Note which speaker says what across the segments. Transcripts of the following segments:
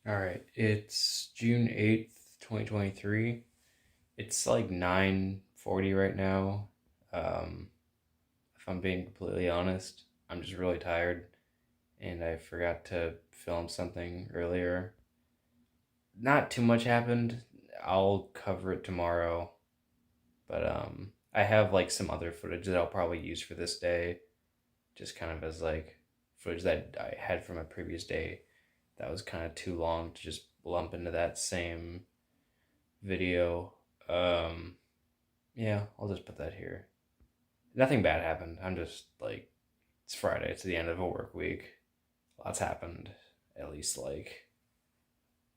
Speaker 1: All right, it's June 8th, 2023. It's like 9:40 right now. Um, if I'm being completely honest, I'm just really tired and I forgot to film something earlier. Not too much happened. I'll cover it tomorrow, but I have like some other footage that I'll probably use for this day, just kind of as like footage that I had from a previous day that was kind of too long to just lump into that same video. Um, yeah, I'll just put that here. Nothing bad happened. I'm just like, it's Friday. It's the end of a work week. Lots happened. At least like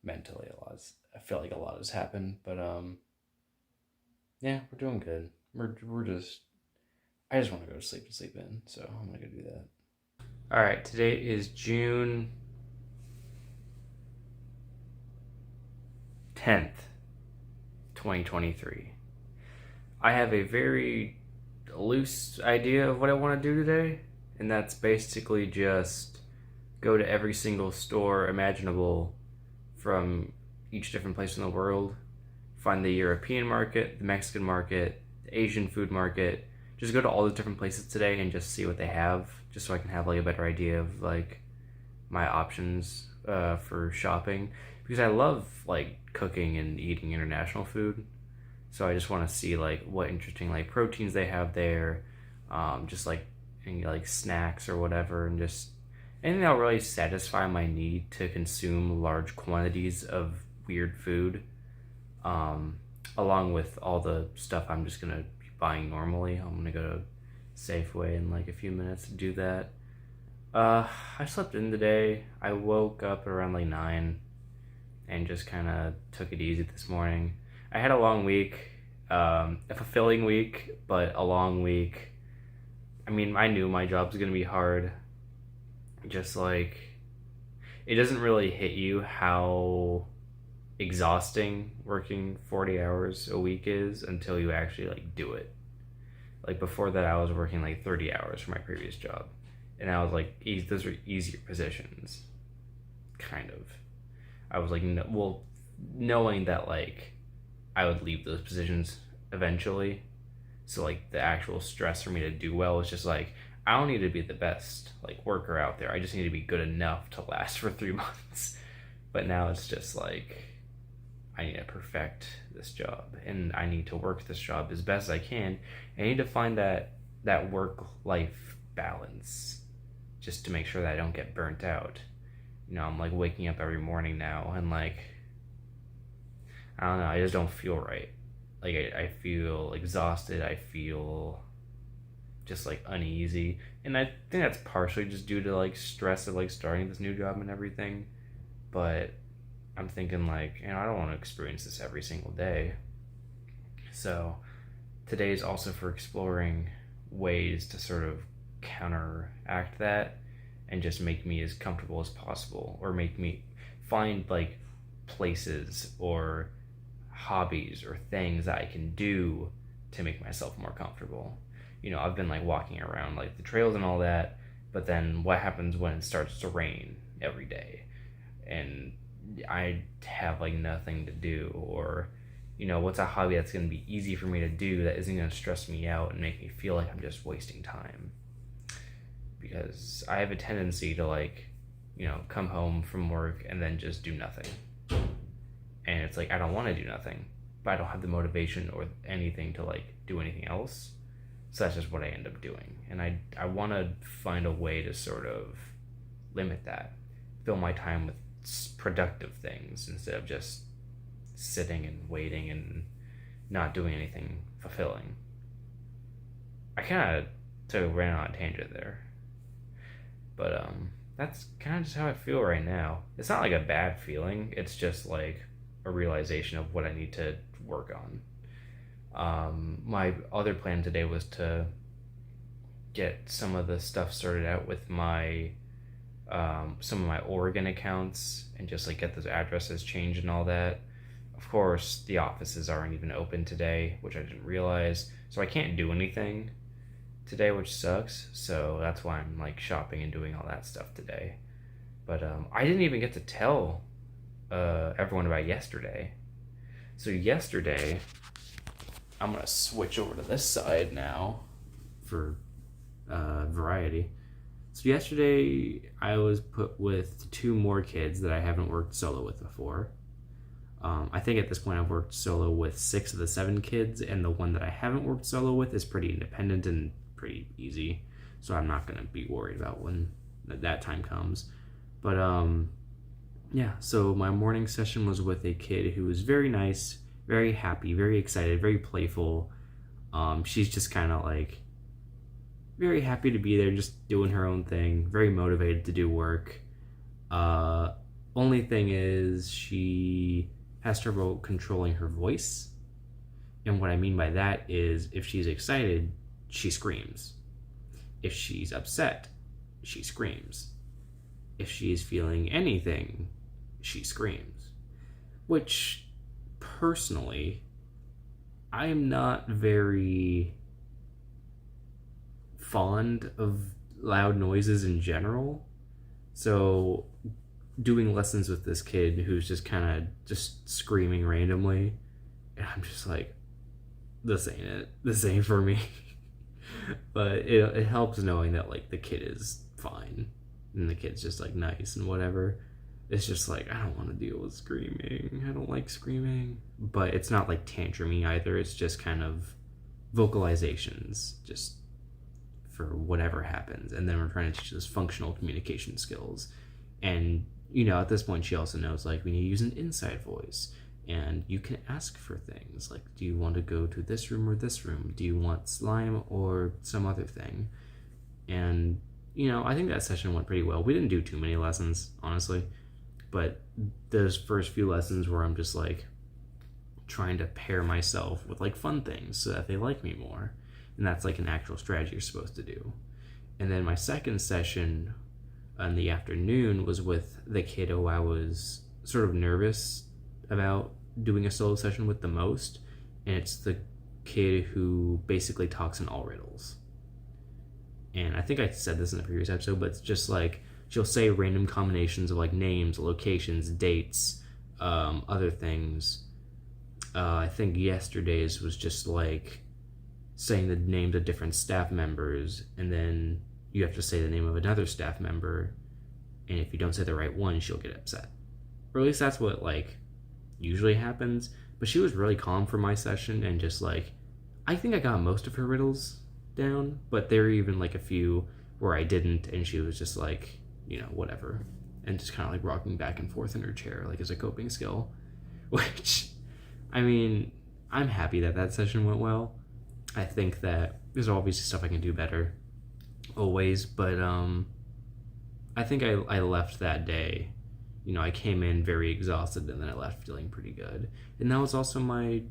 Speaker 1: mentally, a lot. I feel like a lot has happened, but yeah, we're doing good. We're just. I just want to go to sleep and sleep in, so I'm gonna go do that. All right, today is June 10th, 2023. I have a very loose idea of what I want to do today, and that's basically just go to every single store imaginable from each different place in the world, find the European market, the Mexican market, the Asian food market, just go to all the different places today and just see what they have, just so I can have like a better idea of like my options for shopping, because I love like cooking and eating international food. So I just want to see like what interesting like proteins they have there, just like any like snacks or whatever, and just anything that'll really satisfy my need to consume large quantities of weird food, um, along with all the stuff I'm just gonna be buying normally. I'm gonna go to Safeway in like a few minutes to do that. I slept in today. I woke up around like 9 and just kind of took it easy this morning. I had a long week, a fulfilling week, but a long week. I mean, I knew my job's gonna be hard. Just like, it doesn't really hit you how exhausting working 40 hours a week is until you actually like do it. Like before that, I was working like 30 hours for my previous job, and I was like, those are easier positions, kind of. I was like, no, well, knowing that like I would leave those positions eventually. So like the actual stress for me to do well is just like, I don't need to be the best like worker out there. I just need to be good enough to last for 3 months. But now it's just like, I need to perfect this job and I need to work this job as best as I can. I need to find that work life balance just to make sure that I don't get burnt out. I'm like waking up every morning now and like, I don't know, I just don't feel right. Like I feel exhausted. I feel just like uneasy, and I think that's partially just due to like stress of like starting this new job and everything. But I'm thinking like, I don't want to experience this every single day. So today is also for exploring ways to sort of counteract that and just make me as comfortable as possible, or make me find like places or hobbies or things that I can do to make myself more comfortable. I've been like walking around like the trails and all that, but then what happens when it starts to rain every day and I have like nothing to do, or what's a hobby that's going to be easy for me to do that isn't going to stress me out and make me feel like I'm just wasting time? Because I have a tendency to like, come home from work and then just do nothing. And it's like, I don't want to do nothing, but I don't have the motivation or anything to like do anything else. So that's just what I end up doing. And I want to find a way to sort of limit that, fill my time with productive things instead of just sitting and waiting and not doing anything fulfilling. I kind of ran on a tangent there, but that's kind of just how I feel right now. It's not like a bad feeling. It's just like a realization of what I need to work on. My other plan today was to get some of the stuff sorted out with my some of my Oregon accounts and just like get those addresses changed and all that. Of course, the offices aren't even open today, which I didn't realize, so I can't do anything today, which sucks. So that's why I'm like shopping and doing all that stuff today. But I didn't even get to tell everyone about yesterday. So yesterday, I'm gonna switch over to this side now for variety. So yesterday, I was put with 2 more kids that I haven't worked solo with before. I think at this point I've worked solo with 6 of the 7 kids, and the one that I haven't worked solo with is pretty independent and pretty easy. So I'm not gonna be worried about when that time comes. But yeah. So my morning session was with a kid who was very nice, very happy, very excited, very playful. She's just kind of like very happy to be there, just doing her own thing, very motivated to do work. Only thing is she has trouble controlling her voice. And what I mean by that is if she's excited, she screams. If she's upset, she screams. If she's feeling anything, she screams. Which, personally, I am not very fond of loud noises in general. So doing lessons with this kid who's just kind of just screaming randomly, and I'm just like, this ain't it. This ain't for me. But it helps knowing that like the kid is fine and the kid's just like nice and whatever. It's just like, I don't want to deal with screaming. I don't like screaming. But it's not like tantrumy either. It's just kind of vocalizations, just for whatever happens. And then we're trying to teach this functional communication skills. And, you know, at this point, she also knows, like, we need to use an inside voice. And you can ask for things. Like, do you want to go to this room or this room? Do you want slime or some other thing? And, you know, I think that session went pretty well. We didn't do too many lessons, honestly. But those first few lessons where I'm just, like, trying to pair myself with, like, fun things so that they like me more. And that's, like, an actual strategy you're supposed to do. And then my second session in the afternoon was with the kid who I was sort of nervous about doing a solo session with the most. And it's the kid who basically talks in all riddles. And I think I said this in the previous episode, but it's just like, she'll say random combinations of like names, locations, dates, other things. I think yesterday's was just like saying the names of different staff members, and then you have to say the name of another staff member, and if you don't say the right one, she'll get upset. Or at least that's what like usually happens. But she was really calm for my session, and just like, I think I got most of her riddles down, but there were even like a few where I didn't, and she was just like, you know, whatever, and just kind of like rocking back and forth in her chair like as a coping skill. Which, I mean, I'm happy that that session went well. I think that there's obviously stuff I can do better always, but I think I left that day, you know, I came in very exhausted, and then I left feeling pretty good. And that was also my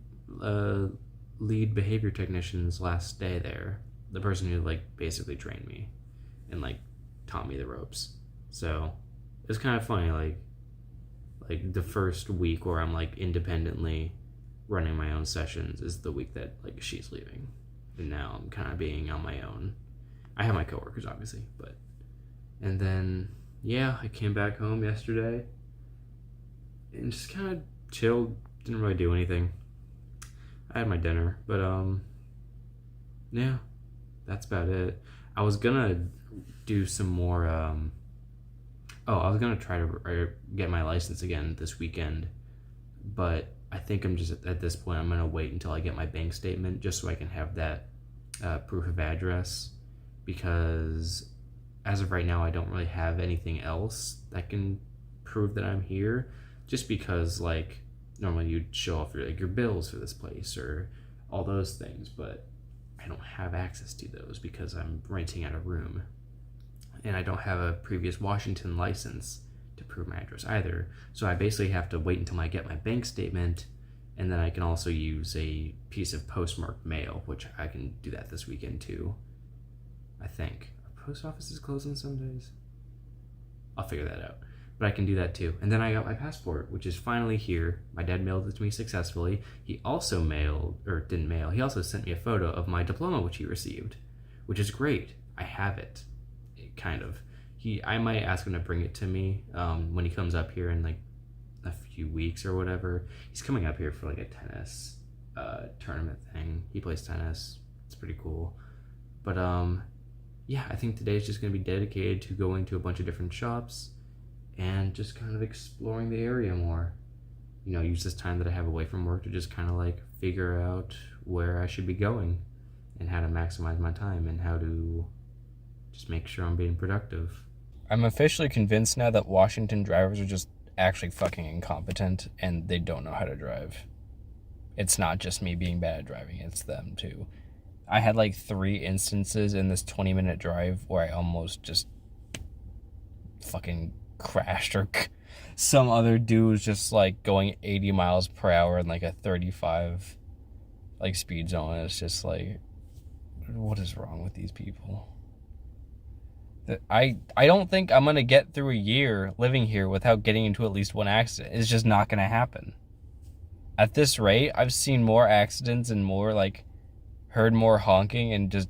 Speaker 1: lead behavior technician's last day there, the person who like basically trained me and like taught me the ropes. So it was kind of funny, like the first week where I'm like independently running my own sessions is the week that like she's leaving, and now I'm kind of being on my own. I have my coworkers obviously, but, and then yeah, I came back home yesterday and just kind of chilled, didn't really do anything. I had my dinner, but yeah, that's about it. I was gonna do some more I was gonna try to get my license again this weekend, but I think I'm just at this point I'm gonna wait until I get my bank statement just so I can have that proof of address, because as of right now I don't really have anything else that can prove that I'm here, just because like normally you'd show off your bills for this place or all those things, but I don't have access to those because I'm renting out a room, and I don't have a previous Washington license to prove my address either. So I basically have to wait until I get my bank statement, and then I can also use a piece of postmarked mail, which I can do that this weekend too. I think. Are post offices closed on some days? I'll figure that out. But I can do that too. And then I got my passport, which is finally here. My dad mailed it to me successfully. He also he also sent me a photo of my diploma, which he received, which is great. I have it, kind of. I might ask him to bring it to me when he comes up here in like a few weeks or whatever. He's coming up here for like a tennis tournament thing. He plays tennis. It's pretty cool. But yeah, I think today is just going to be dedicated to going to a bunch of different shops and just kind of exploring the area more. You know, use this time that I have away from work to just kind of like figure out where I should be going and how to maximize my time and how to just make sure I'm being productive. I'm officially convinced now that Washington drivers are just actually fucking incompetent and they don't know how to drive. It's not just me being bad at driving, it's them too. I had like 3 instances in this 20-minute drive where I almost just fucking crashed, or some other dude was just like going 80 miles per hour in like a 35 like speed zone. It's just like, what is wrong with these people? I don't think I'm gonna get through a year living here without getting into at least one accident. It's just not gonna happen. At this rate, I've seen more accidents and more like heard more honking and just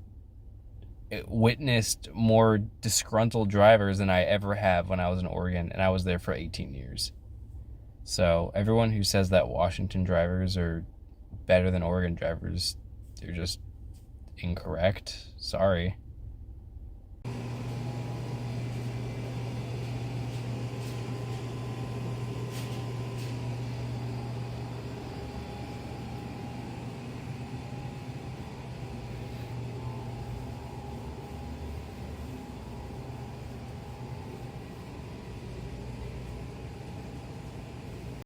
Speaker 1: witnessed more disgruntled drivers than I ever have when I was in Oregon, and I was there for 18 years. So everyone who says that Washington drivers are better than Oregon drivers, they're just incorrect. Sorry.